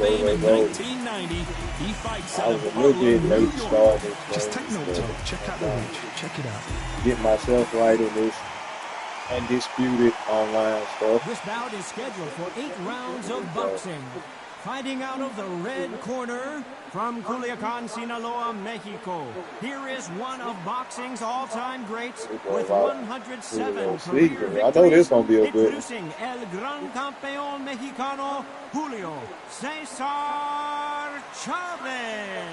fame in 1990, he fights out of Harlem, New York. Just take notes of it. Check out the reach. Check it out. Get myself right in this Undisputed Online stuff. This bout is scheduled for 8 rounds of boxing. Fighting out of the red corner, from Culiacan, Sinaloa, Mexico. Here is one of boxing's all-time greats with 107 career victories. I know this gonna be a good. Introducing El Gran Campeón Mexicano, Julio Cesar Chavez.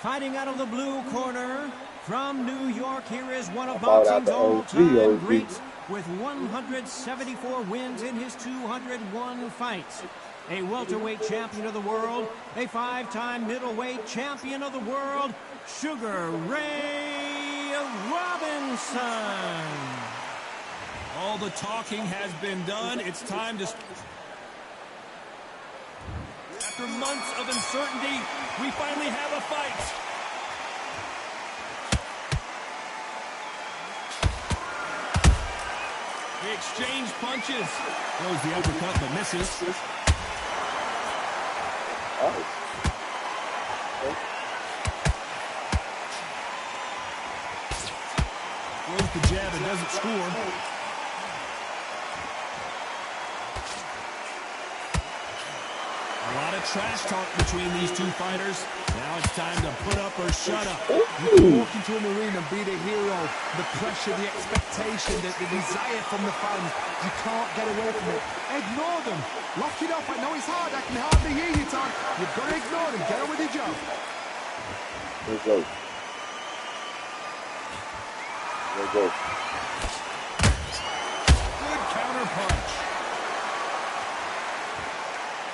Fighting out of the blue corner, from New York, here is one of boxing's all-time greats with 174 wins in his 201 fights. A welterweight champion of the world, a 5-time middleweight champion of the world, Sugar Ray Robinson. All the talking has been done. It's time to... After months of uncertainty, we finally have a fight. They exchange punches. Throws the uppercut but misses. Throws the jab and doesn't score. A lot of trash talk between these two fighters. Now it's time to put up or shut up. You can walk into an arena and be the hero. The pressure, the expectation, the desire from the fans. You can't get away from it. Ignore them. Lock it up. I know it's hard. I can hardly hear you, Tom. You've got to ignore them. Get on with your job. Let's go. Let's go. Good counter punch.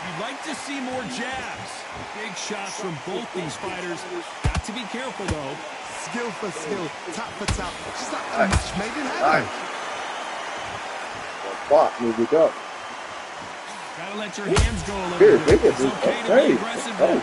You'd like to see more jabs. Big shots from both these fighters. Got to be careful, though. Skill for skill, tap for tap. Just like a match made in heaven. Fuck, move it up. Gotta let your hands go a little bit. It's okay to be aggressive now.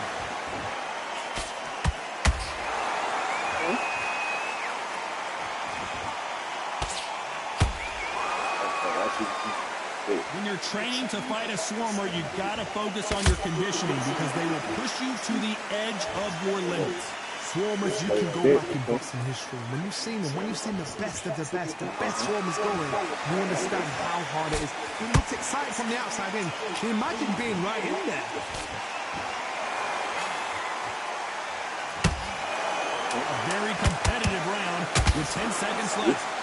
When you're training to fight a swarmer, you gotta focus on your conditioning because they will push you to the edge of your limits. Swarmers, you can go back in boxing history. When you've seen them, when you've seen the best of the best swarmers going, you understand how hard it is. It looks exciting from the outside in. Can you imagine being right in there? A very competitive round with 10 seconds left.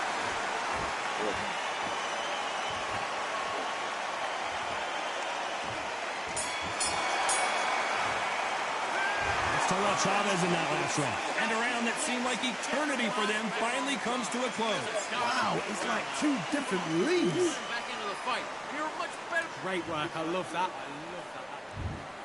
Chavez in that last round. And a round that seemed like eternity for them finally comes to a close. Wow, it's like 2 different leagues. Back into the fight. You're much better. Great work. I love that.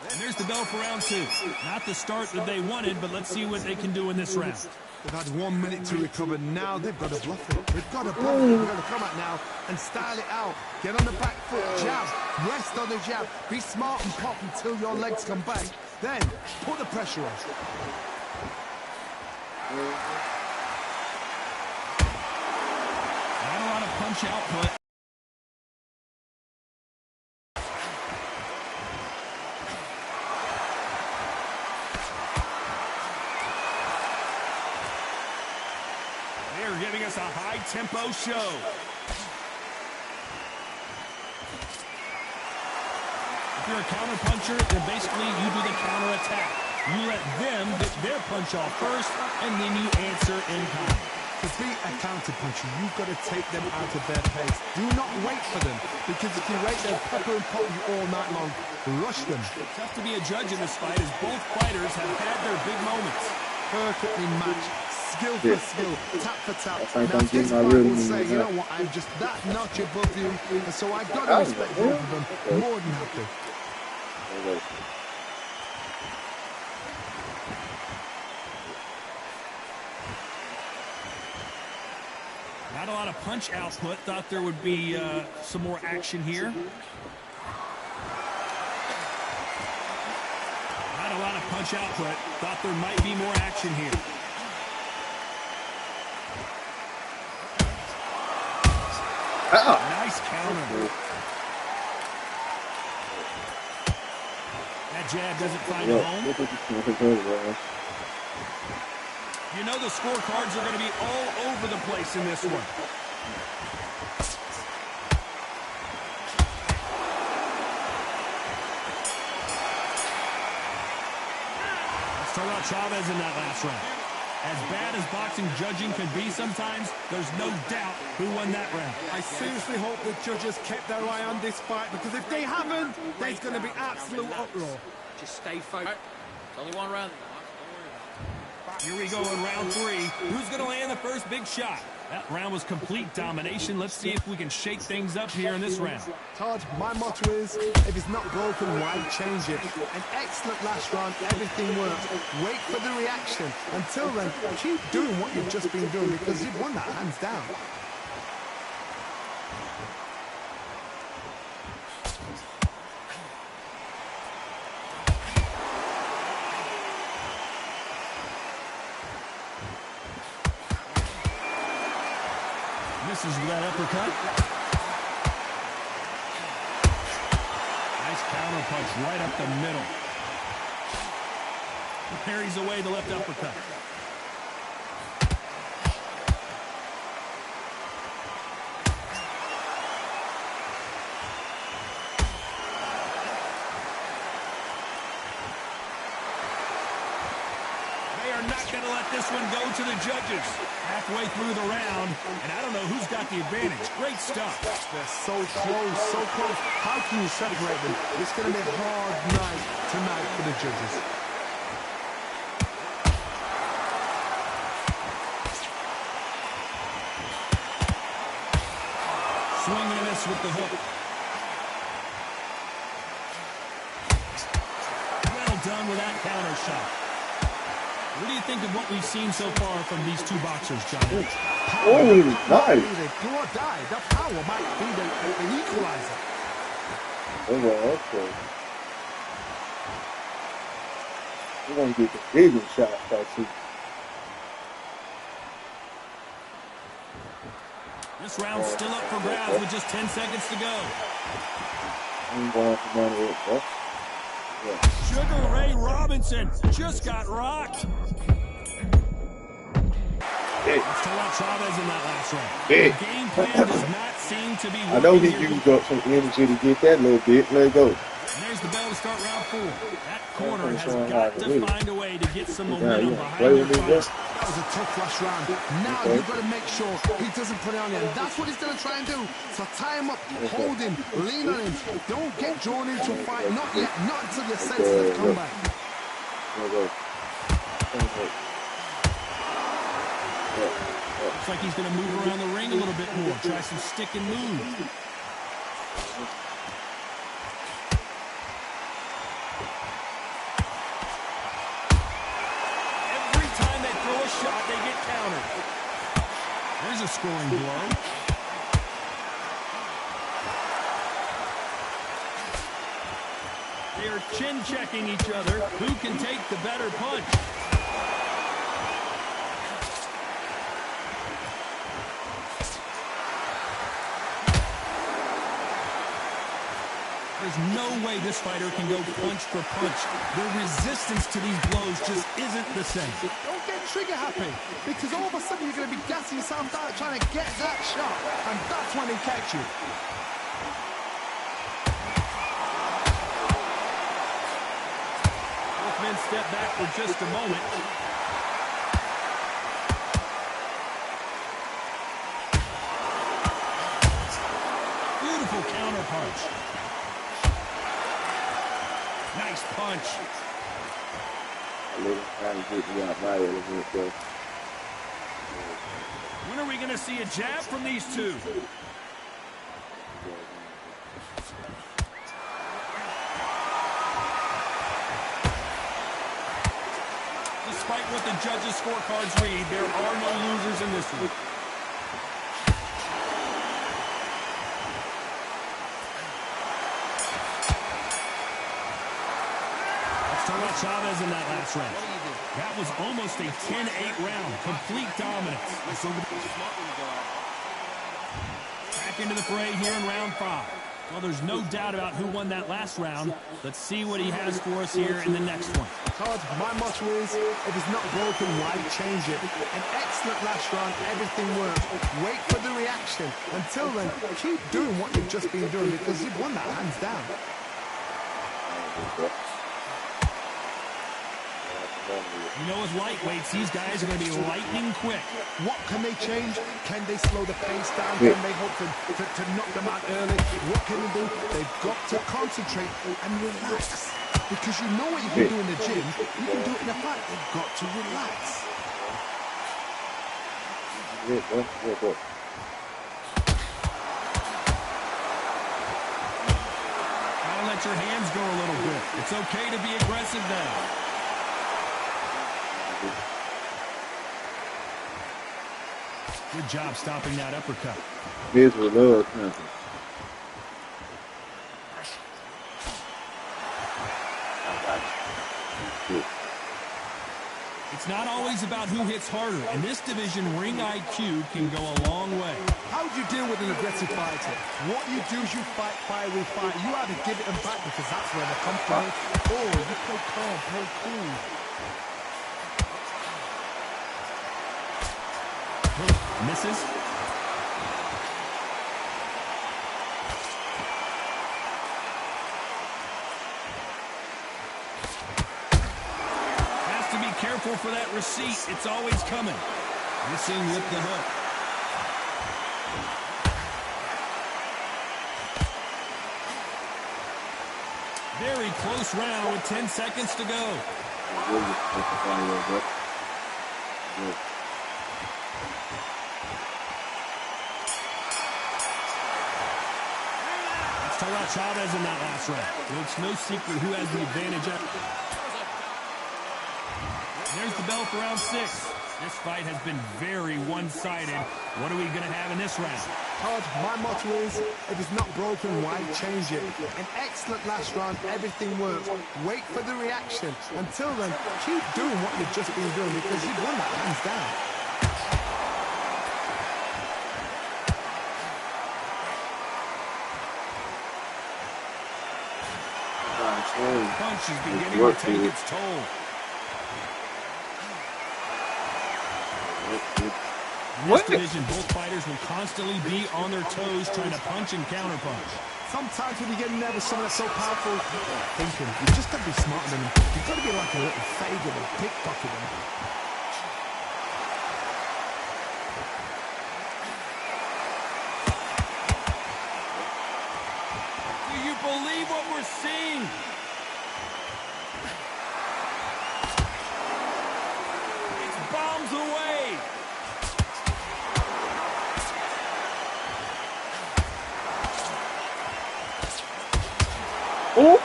And there's the bell for round 2. Not the start that they wanted, but let's see what they can do in this round. They've had 1 minute to recover. Now they've got to bluff it. They've got to bluff it. They've got to come out now and style it out. Get on the back foot, jab, rest on the jab. Be smart and pop until your legs come back. Then put the pressure on. Not a lot of punch output. They're giving us a high-tempo show. If you're a counter-puncher, then basically you do the counter-attack. You let them get their punch off first, and then you answer in kind. To beat a counter-puncher, you've got to take them out of their pace. Do not wait for them, because if you wait, they'll pepper and pop you all night long. Rush them. It's tough to be a judge in this fight, as both fighters have had their big moments. Perfectly matched. Skill for skill, tap for tap. I Now, think this I fight really will say, need you that. know what, I'm just that notch above you, and so I've got to respect both of them. More than happy. Not a lot of punch output. Thought there would be some more action here. Not a lot of punch output. Thought there might be more action here. Nice counter. That jab doesn't find a home. You know the scorecards are going to be all over the place in this one. Let's talk about Chavez in that last round. As bad as boxing judging can be sometimes, there's no doubt who won that round. I seriously hope the judges kept their eye on this fight, because if they haven't, there's going to be absolute uproar. Just stay focused. It's only one round. Here we go in round 3. Who's going to land the first big shot? That round was complete domination. Let's see if we can shake things up here in this round. Todd, my motto is, if it's not broken, why change it? An excellent last round, everything worked. Wait for the reaction. Until then, keep doing what you've just been doing, because you've won that hands down. Misses with that uppercut. Nice counter punch right up the middle. He parries away the left uppercut. They are not going to let this one go to the judges. Halfway through the round, and I don't know who's got the advantage. Great stuff. They're so close, so close. How can you separate them? It's going to be a hard night tonight for the judges. Swing and a miss with the hook. Well done with that counter shot. What do you think of what we've seen so far from these two boxers, John? Oh, nice. Do or die. The power might be the equalizer. Oh, well, okay. We're going to get the bigger shot, I see. This round's still up for grabs with just 10 seconds to go. I'm going for money, bro. Yeah. Sugar Ray Robinson just got rocked. Hey. Let's talk about Chavez in that last round. Hey. The game plan does not seem to be working. I know he here. used up some energy to get that little bit. Let it go. And there's the bell to start round 4. That corner has got to find a way to get some momentum behind their fight. That was a tough last round. Now you've got to make sure he doesn't put it on you. And that's what he's going to try and do. So tie him up, hold him, lean on him. Don't get drawn into a fight. Not yet. Not until your senses have come back. Looks like he's going to move around the ring a little bit more. Try some stick and move. Shot, they get countered. There's a scoring blow. They are chin-checking each other. Who can take the better punch? There's no way this fighter can go punch for punch. The resistance to these blows just isn't the same. Don't get trigger happy, because all of a sudden you're going to be gassing yourself out trying to get that shot, and that's when they catch you. Both men step back for just a moment. Beautiful counter punch. Nice punch. When are we going to see a jab from these two? Despite what the judges' scorecards read, there are no losers in this one. Chavez in that last round. That was almost a 10-8 round. Complete dominance. Back into the fray here in round 5. Well, there's no doubt about who won that last round. Let's see what he has for us here in the next one. Todd, my motto is, if it's not broken, why change it? An excellent last round, everything works. Wait for the reaction. Until then, keep doing what you've just been doing because you've won that hands down. You know, with lightweights, these guys are going to be lightning quick. What can they change? Can they slow the pace down? Can they hope to knock them out early? What can they do? They've got to concentrate and relax. Because you know what you can do in the gym, you can do it in the fight. They've got to relax. Gotta let your hands go a little bit. It's okay to be aggressive now. Good job stopping that uppercut. This was love country. It's not always about who hits harder. In this division, ring IQ can go a long way. How do you deal with an aggressive fighter? What you do is you fight, fire, fight. You either give it them back because that's where they come from, or you play calm, play cool. Misses. Has to be careful for that receipt. It's always coming. Missing with the hook. Very close round with 10 seconds to go. Chavez in that last round. It's no secret who has the advantage. There's the bell for round 6. This fight has been very one-sided. What are we going to have in this round? Todd, my motto is, if it's not broken, why change it? An excellent last round, everything works. Wait for the reaction. Until then, keep doing what you've just been doing because you've won that hands down. Punch is beginning to take its toll. In this division, both fighters will constantly be on their toes trying to punch and counterpunch. Sometimes when you get nervous, someone that's so powerful, thinking, you just got to be smarter than them. You've got to be like a little faggot or pickpocket them. Do you believe what we're seeing? Bombs away. Oh,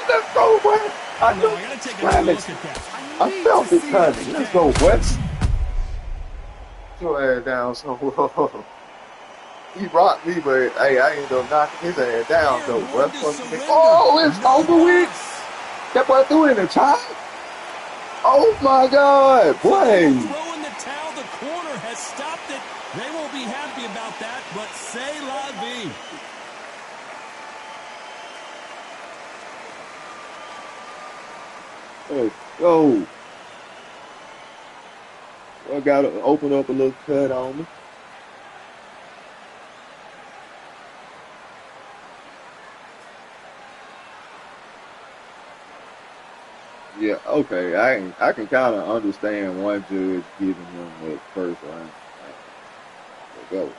let's go, boy. I gotta take another look at that. I felt it coming. Let's go, Wes. Put your ass down so he rocked me, but hey, I ended up knocking his ass down though. Oh, it's over with. That boy threw it in the child. Oh my God, boy. Throwing the towel, the corner has stopped it. They won't be happy about that, but c'est la vie. Let's go. I gotta open up a little cut on me. Yeah, okay. I can kind of understand one judge giving him the first round. Let's go.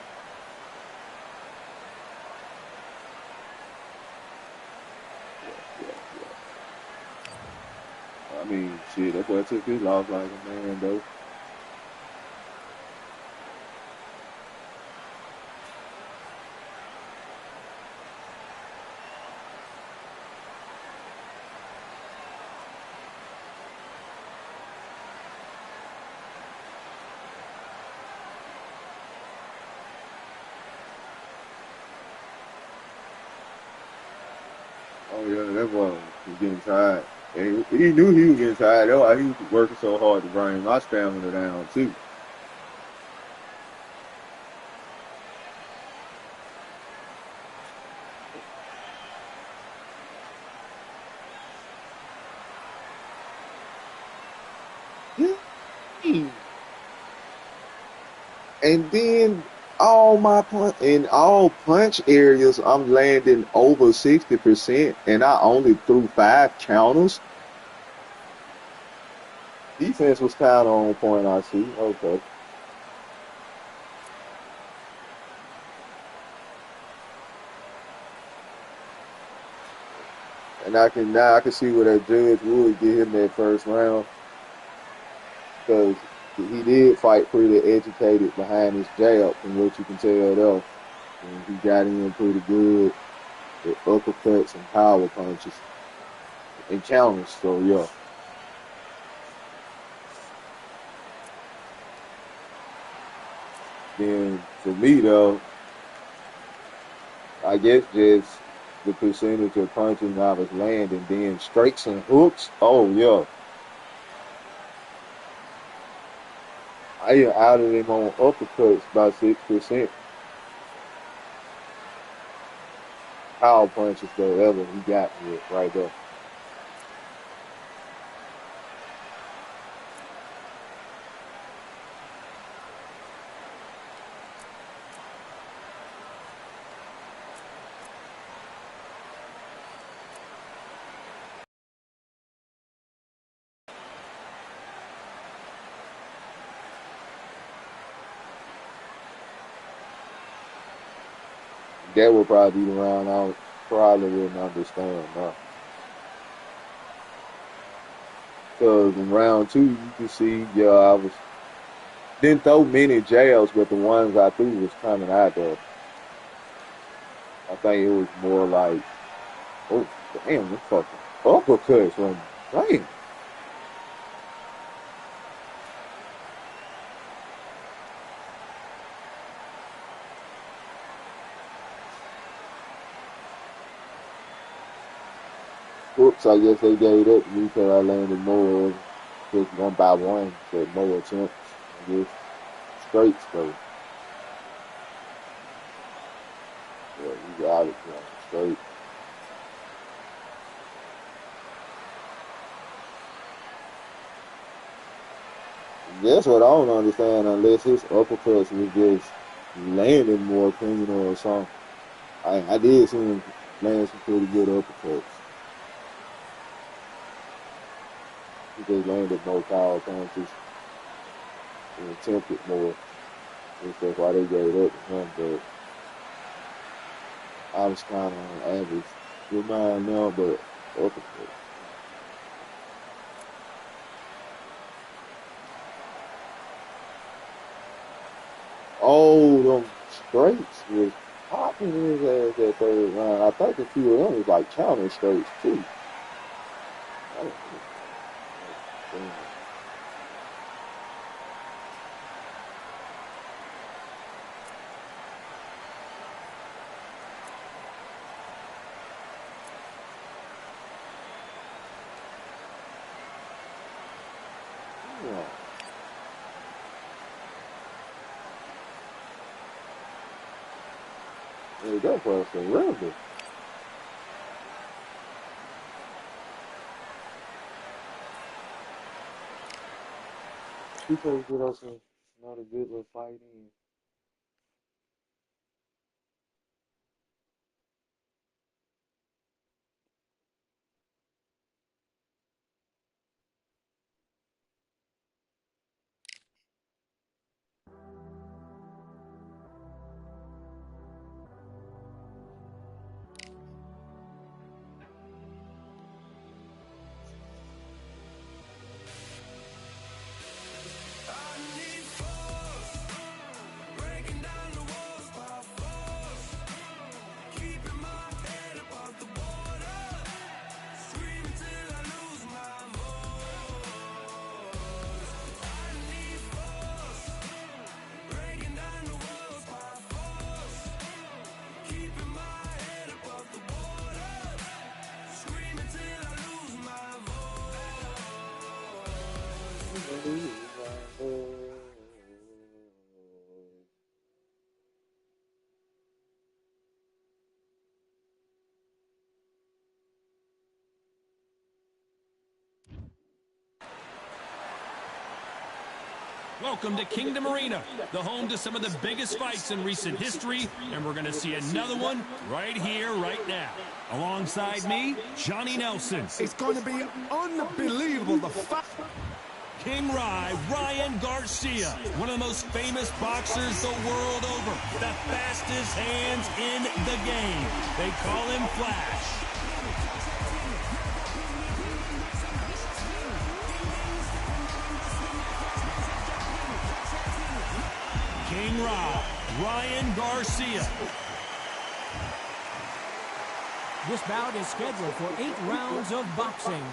I mean, shit, that boy took his loss like a man, though. Oh, yeah, that boy was getting tired. And he knew he was getting tired. That's why he was working so hard to bring my stamina down, too. And then in all punch areas, I'm landing over 60%, and I only threw 5 counters. Defense was kind of on point, I see. Okay. And now I can see where that judge would get him that first round, because he did fight pretty educated behind his jab, from what you can tell there. And he got in pretty good with uppercuts and power punches and counters. So yeah. Then for me though, I guess just the percentage of punches I was landing, then straights and hooks. Oh yeah, I outed him on uppercuts by 6%. Power punches though, ever he got me with right there. That would probably be the round I probably wouldn't understand now. Because in round 2, you can see, yeah, I didn't throw many jabs, but the ones I threw was coming out there. I think it was more like, oh, damn, this fucking uppercuts from, damn. Whoops, I guess they gave that to me because I landed more, just one by one, so more attempts, I guess. Straights, though. Yeah, you got it, man. Straight. That's what I don't understand, unless his uppercuts was just landing more clean or something. I did see him land some pretty good uppercuts. He just landed more power punches and attempted more. And that's why they gave it up to him, but I was kind of on average with mine now, but uppercut. Oh, them straights was popping his ass that third round. I think a few of them was like counter straights too. I don't know. Yeah. Yeah, that was surrender. He could get us another good little fight in. Welcome to Kingdom Arena, the home to some of the biggest fights in recent history, and we're going to see another one right here, right now. Alongside me, Johnny Nelson. It's going to be unbelievable. The fact. King Ryan Garcia, one of the most famous boxers the world over. The fastest hands in the game. They call him Flash. King Ryan Garcia. This bout is scheduled for 8 rounds of boxing.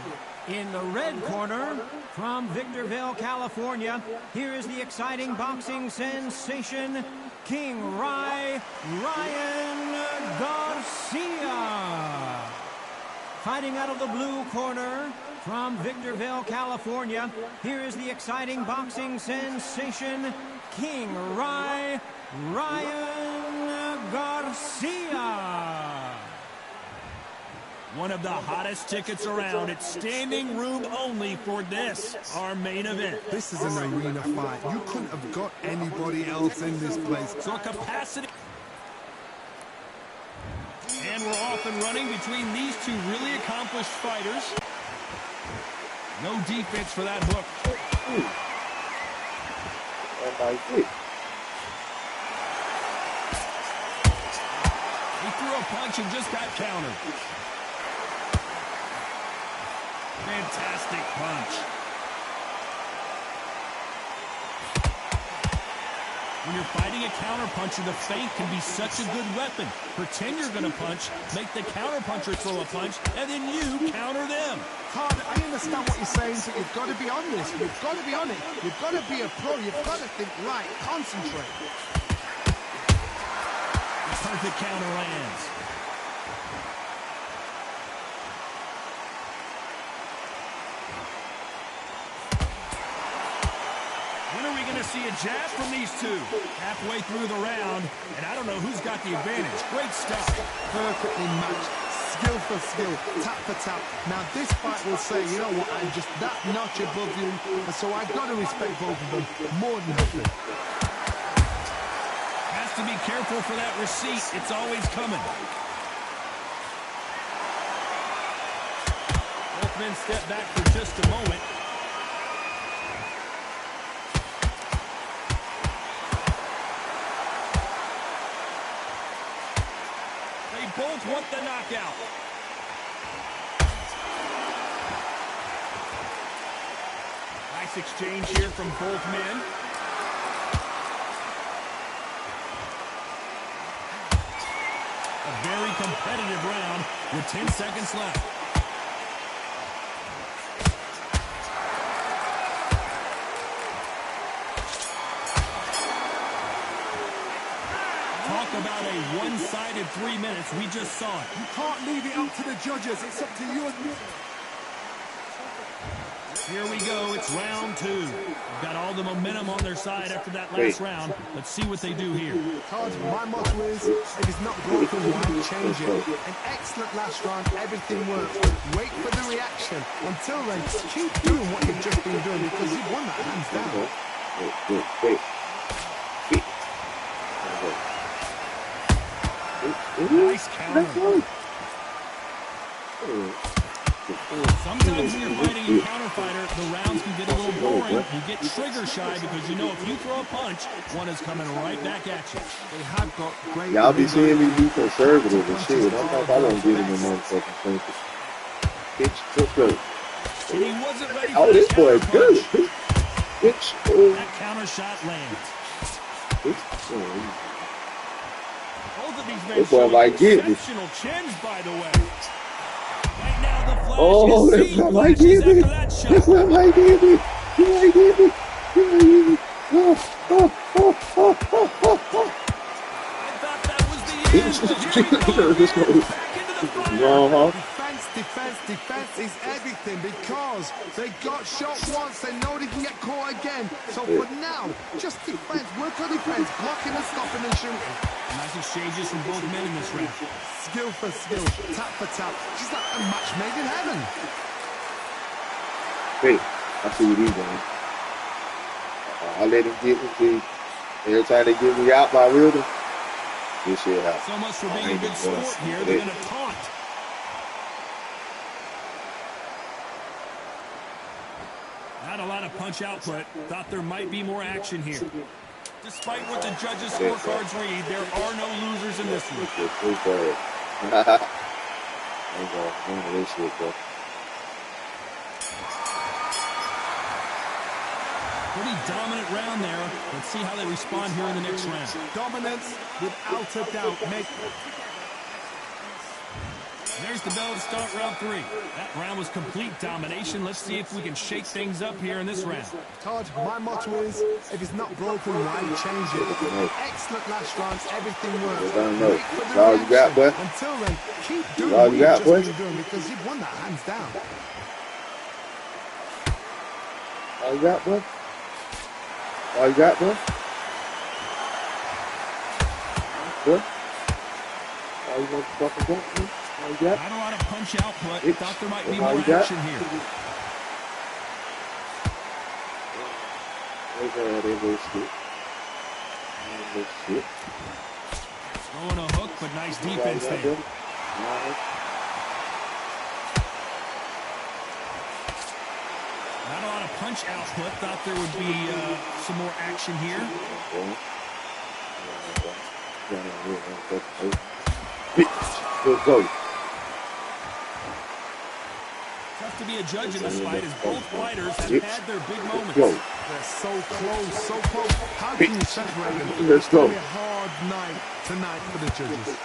In the red corner, from Victorville, California, here is the exciting boxing sensation, King Ryan Garcia. Fighting out of the blue corner, from Victorville, California, here is the exciting boxing sensation, King Ryan Garcia. One of the hottest tickets around. It's standing room only for this, our main event. This is an arena fight. You couldn't have got anybody else in this place. So a capacity. And we're off and running between these two really accomplished fighters. No defense for that hook. He threw a punch and just got countered. Fantastic punch. When you're fighting a counterpuncher, the feint can be such a good weapon. Pretend you're going to punch, make the counterpuncher throw a punch, and then you counter them. Todd, I understand what you're saying, but you've got to be on this. You've got to be on it. You've got to be a pro. You've got to think right. Concentrate. Perfect counter lands. See a jab from these two. Halfway through the round, and I don't know who's got the advantage. Great stuff. Perfectly matched. Skill for skill. Tap for tap. Now this fight will say, you know what, I'm just that notch above you, and so I've got to respect both of them more than happy. Has to be careful for that receipt. It's always coming. Both men step back for just a moment. Both want the knockout. Nice exchange here from both men. A very competitive round with 10 seconds left. About a one-sided 3 minutes. We just saw it. You can't leave it up to the judges. It's up to you. Here we go. It's round 2. They've got all the momentum on their side after that last round. Let's see what they do here. Todd, my motto is, if it's not broken, why change it? An excellent last round. Everything works. Wait for the reaction. Until then, keep doing what you've just been doing because you've won that hands down. Wait. Nice counter. Sometimes when you're fighting a counter fighter, the rounds can get a little boring. You get trigger shy because you know if you throw a punch, one is coming right back at you. They have got great. Y'all be seeing me be conservative and shit. I won't give him a motherfucking punches. Bitch, let's go. And he wasn't ready for this boy is good. Bitch. That counter shot lands. Both of these men showing exceptional chins, by the way. Right now, the Flash that's not my gimmick. That's not my gimmick. My gimmick. I thought that was the end, but here he goes back into the fire. Defense is everything because they got shot once, they know they can get caught again. So for now, just defense, work on defense, blocking and stopping and shooting. Nice exchanges from both men in this round. Skill for skill, tap for tap. Just like a match made in heaven. Wait, I see what he's doing. I let him get me, see. Every time they get me out my rhythm, this shit happens. So much for being a good sport here. They're going to taunt. Not a lot of punch output. Thought there might be more action here. Despite what the judges' scorecards read, there are no losers in this one. Pretty dominant round there. Let's see how they respond here in the next round. Dominance, without a doubt. There's the bell to start round 3. That round was complete domination. Let's see if we can shake things up here in this round. Todd, my motto is, if it's not broken, why change it? Excellent last rounds, everything works. Wait for the all you got, boy. Until then, keep doing all what you you've got, just boy. been doing because you've won that hands down. All you got, boy? All you got, boy? Boy? All you motherfuckers got, boy? All you got? Not a lot of punch output. Thought there might be All more you got? action here. Throwing a hook, but nice defense there. Not a lot of punch output. Thought there would be some more action here. Good go. Tough to be a judge in this fight as both fighters have had their big moments. They're so close, so close. How can you separate them? Let's go. It's going to be a hard night tonight for the judges.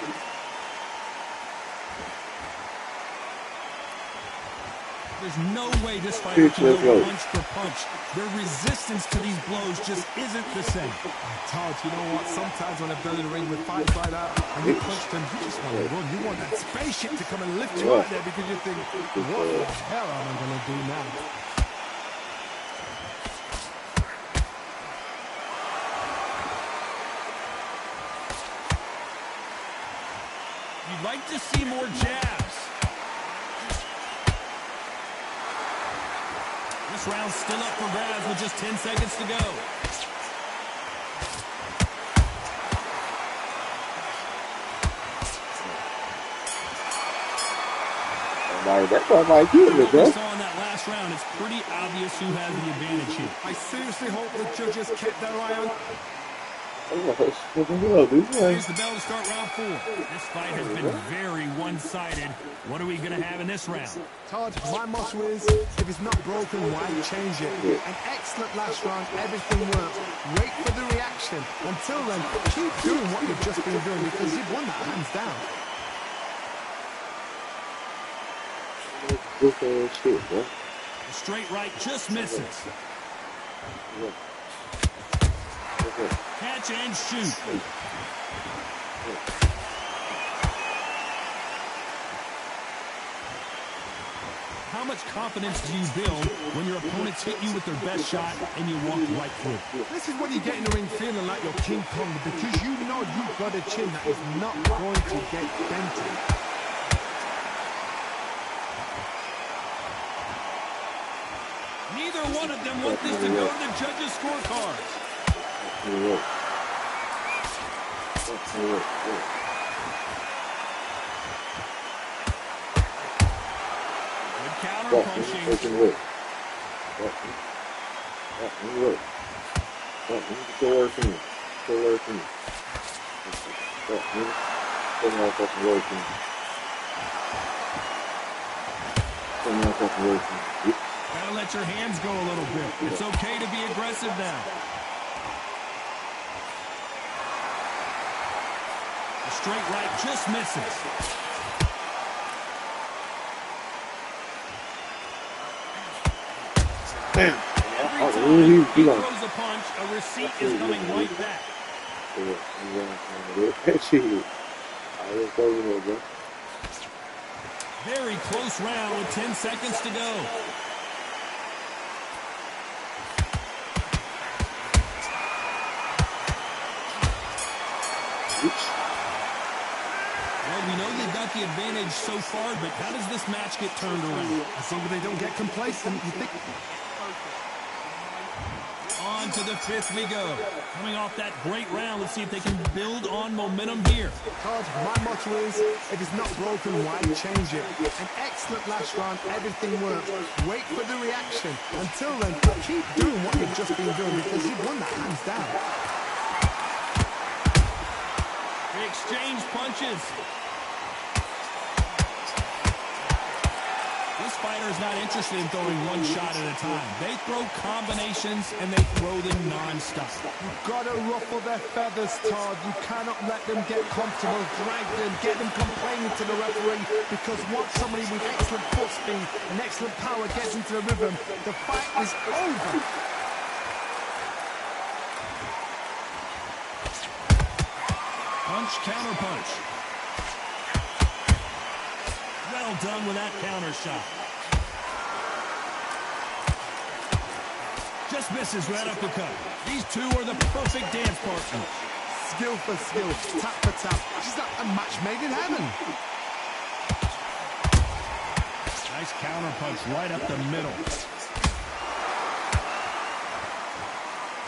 There's no way this fighter can go punch for punch. Their resistance to these blows just isn't the same. Todd, you know what? Sometimes when I've been in the ring with fights like that, and you punch them, you just want to run. You want that spaceship to come and lift you out there because you think, what the hell am I going to do now? You'd like to see more jabs. This round's still up for grabs with just 10 seconds to go. That's what I might do with it, bro. We saw in that last round, it's pretty obvious who has the advantage here. I seriously hope the judges keep their eye on. Here's the bell to start round 4. This fight has been very one-sided. What are we going to have in this round? Todd, my motto is, if it's not broken, why change it? An excellent last round, everything works. Wait for the reaction. Until then, keep doing what you've just been doing because you've won that hands down. The straight right just misses. Catch and shoot. How much confidence do you build when your opponents hit you with their best shot and you walk right through? This is when you get in the ring feeling like you're King Kong because you know you've got a chin that is not going to get dented. Neither one of them want this to go to the judges' scorecards. Good counter punching. Gotta let your hands go a little bit. It's okay to be aggressive now. The straight right just misses. Every time he throws a punch, a receipt is coming right back. Very close round with 10 seconds to go. Well, we know they've got the advantage so far, but how does this match get turned around? As long as they don't get complacent, you think. On on to the fifth we go. Coming off that great round, let's see if they can build on momentum here. Todd, my motto is, if it's not broken, why change it? An excellent last round, everything works. Wait for the reaction. Until then, keep doing what you've just been doing because you've won that hands down. They exchange punches. This fighter is not interested in throwing one shot at a time. They throw combinations and they throw them non-stop. You've got to ruffle their feathers, Todd. You cannot let them get comfortable, drag them, get them complaining to the referee, because once somebody with excellent foot speed and excellent power gets into the rhythm, the fight is over. Punch, counter punch. Well done with that counter shot. Just misses right uppercut. These two are the perfect dance partners. Skill for skill, tap for tap. She's like a match made in heaven. Nice counter punch right up the middle.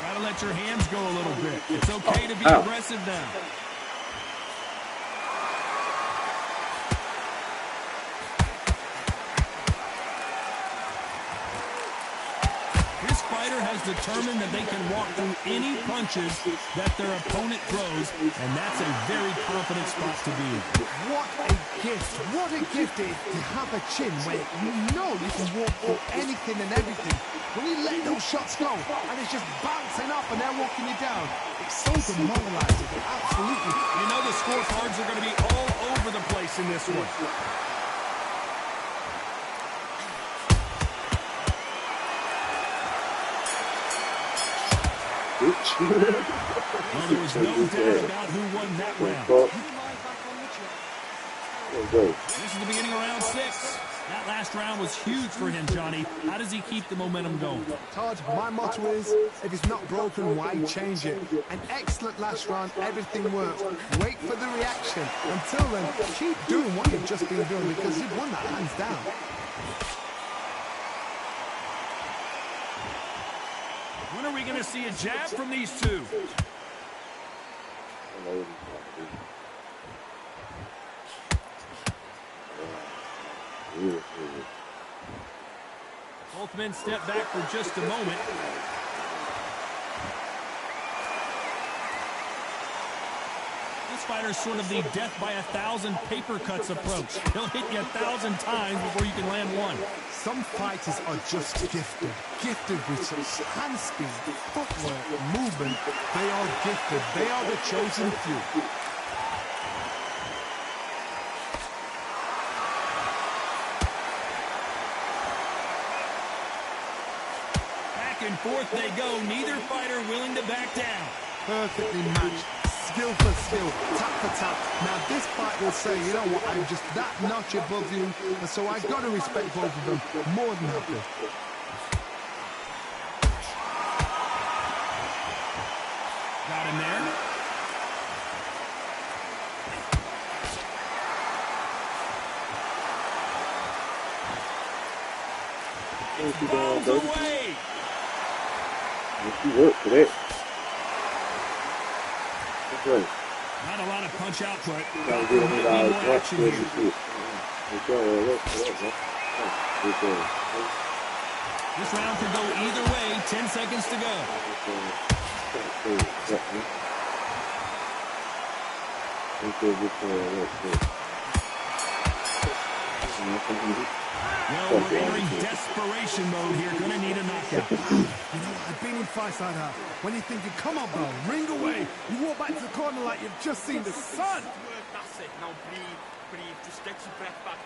Gotta let your hands go a little bit. It's okay to be aggressive now. Has determined that they can walk through any punches that their opponent throws, and that's a very confident spot to be in. What a gift. What a gift it is to have a chin where you know you can walk through anything and everything. When you let those shots go, and it's just bouncing up and they're walking you down, it's so demoralizing. Absolutely. You know the scorecards are going to be all over the place in this one. Well, there was no doubt about who won that round. This is the beginning of round 6. That last round was huge for him, Johnny. How does he keep the momentum going? Todd, my motto is, if it's not broken, why change it? An excellent last round, everything works. Wait for the reaction. Until then, keep doing what you've just been doing because you've won that hands down. When are we going to see a jab from these two? Both men step back for just a moment. This fighter's sort of the death by 1,000 paper cuts approach. He'll hit you 1,000 times before you can land one. Some fighters are just gifted. Gifted with some hand speed, footwork, movement. They are gifted. They are the chosen few. Back and forth they go. Neither fighter willing to back down. Perfectly matched. Skill for skill, tap for tap. Now this fight will say, you know what, I'm just that notch above you, and so I've got to respect both of them more than happy. Got him there. Falls away. Work for that. Not a lot of punch output. This round could go either way. 10 seconds to go. Well, we're entering desperation mode here. Gonna need a knockout. You know, I've been in fights like that. When you're thinking, come on, bro, ring away. You walk back to the corner like you've just seen the sun. That's it. Now breathe, breathe. Just get your breath back.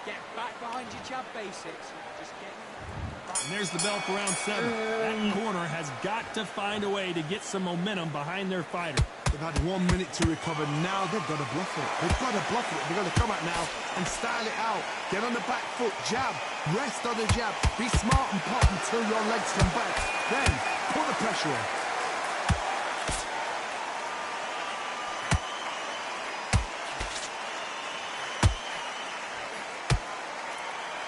Get back behind your jab basics. Just get back. And there's the bell for round 7. That corner has got to find a way to get some momentum behind their fighter. They've had 1 minute to recover. Now they've got to bluff it. They've got to bluff it. They've got to come out now and style it out. Get on the back foot, jab, rest on the jab. Be smart and pop until your legs come back. Then put the pressure on.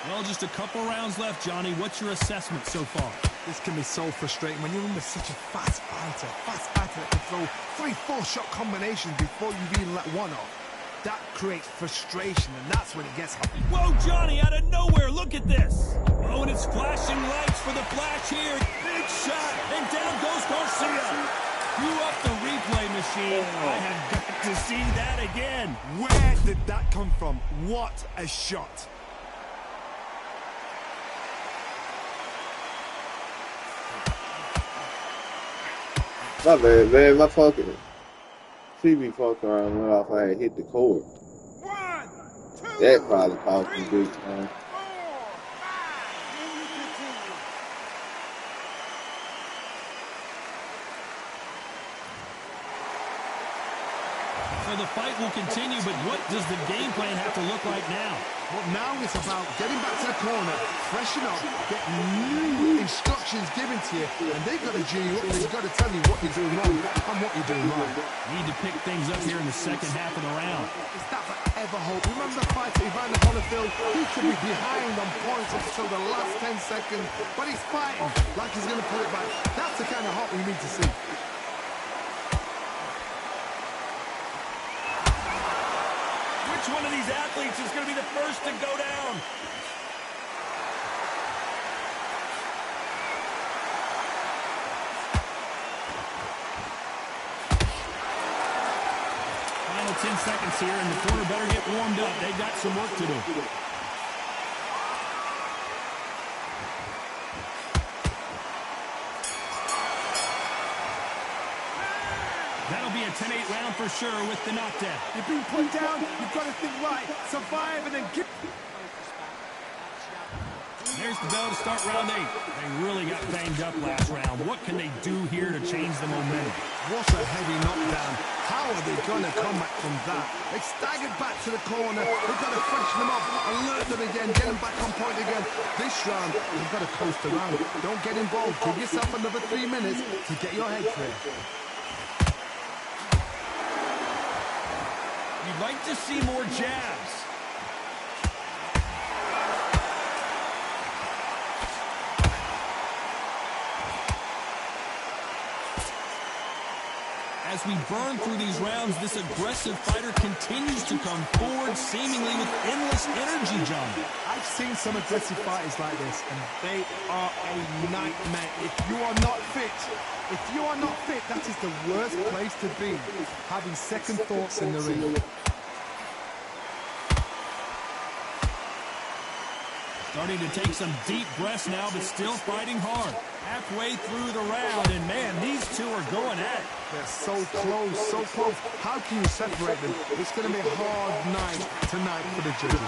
Well, Well, just a couple rounds left, Johnny. What's your assessment so far? This can be so frustrating when you're in with such a fast fighter that can throw 3-4 shot combinations before you've even let one off. That creates frustration, and that's when it gets hot. Whoa, Johnny, out of nowhere, look at this. Oh, and it's flashing lights for the flash here. Big shot, and down goes Garcia. You up the replay machine. I have got to see that again. Where did that come from? What a shot. My bad, man. My fucking TV fucking around went off. I had hit the cord. 1, 2, That probably cost me big time. 4, 5. So the fight will continue, but what does the game plan have to look like now? Well, now it's about getting back to the corner, freshen up, get new instructions given to you, and they've got to G you up. They've got to tell you what you're doing wrong and what you're doing right. Need to pick things up here in the second half of the round. Is that forever hope? Remember the fight that Ivan Holyfield? He could be behind on points up until the last 10 seconds, but he's fighting like he's going to pull it back. That's the kind of hope we need to see. Which one of these athletes is going to be the first to go down? Final 10 seconds here, and the corner better get warmed up. They've got some work to do. That'll be a 10-8 round for sure with the knockdown. You've been put down, you've got to think right, survive, and then get... There's the bell to start round 8. They really got banged up last round. What can they do here to change the momentum? What a heavy knockdown. How are they going to come back from that? They staggered back to the corner. They've got to freshen them up, alert them again, get them back on point again. This round, you've got to coast around. Don't get involved. Give yourself another 3 minutes to get your head clear. You'd like to see more jabs. As we burn through these rounds, this aggressive fighter continues to come forward, seemingly with endless energy, John. I've seen some aggressive fighters like this, and they are a nightmare. If you are not fit, that is the worst place to be, having second thoughts in the ring. Starting to take some deep breaths now, but still fighting hard. Halfway through the round, and man, these two are going at it. They're so close, so close. How can you separate them? It's going to be a hard night tonight for the judges.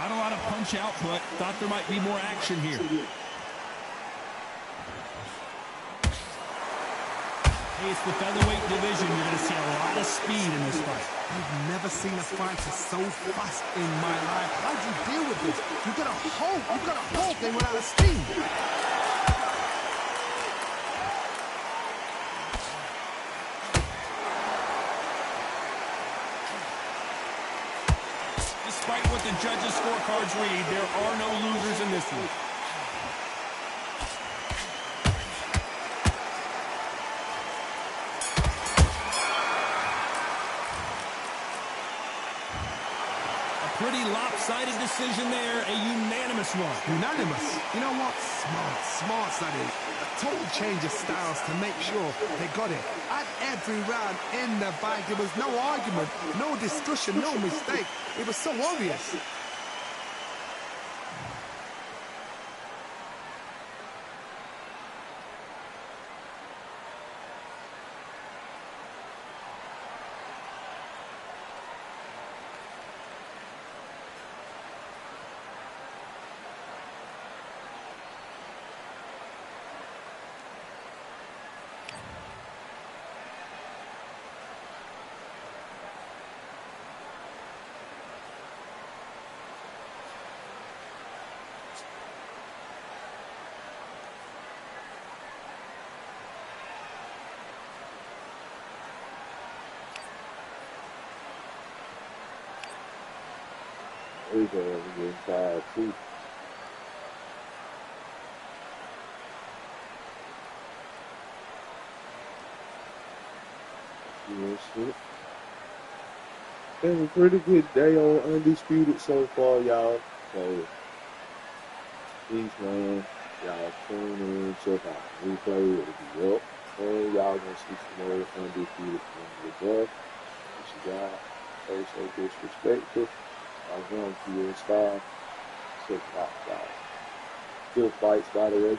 Not a lot of punch output. Thought there might be more action here. Hey, it's the featherweight division. You're going to see a lot of speed in this fight. I've never seen a fighter so fast in my life. How do you deal with this? You've got to hope they run out of steam. Despite what the judges' scorecards read, there are no losers in this one. Pretty lopsided decision there, a unanimous one. Unanimous? You know what? Smart that is. A total change of styles to make sure they got it. At every round in the bag, there was no argument, no discussion, no mistake. It was so obvious. His was getting tired too. Shit. Been a pretty good day on Undisputed so far, y'all. So, peace, man. Y'all tune in, check out the replay. It'll be up. And y'all gonna see some more Undisputed from the death. What you got? So disrespectful. I want you to style. Check it out, y'all. Good fights, by the way.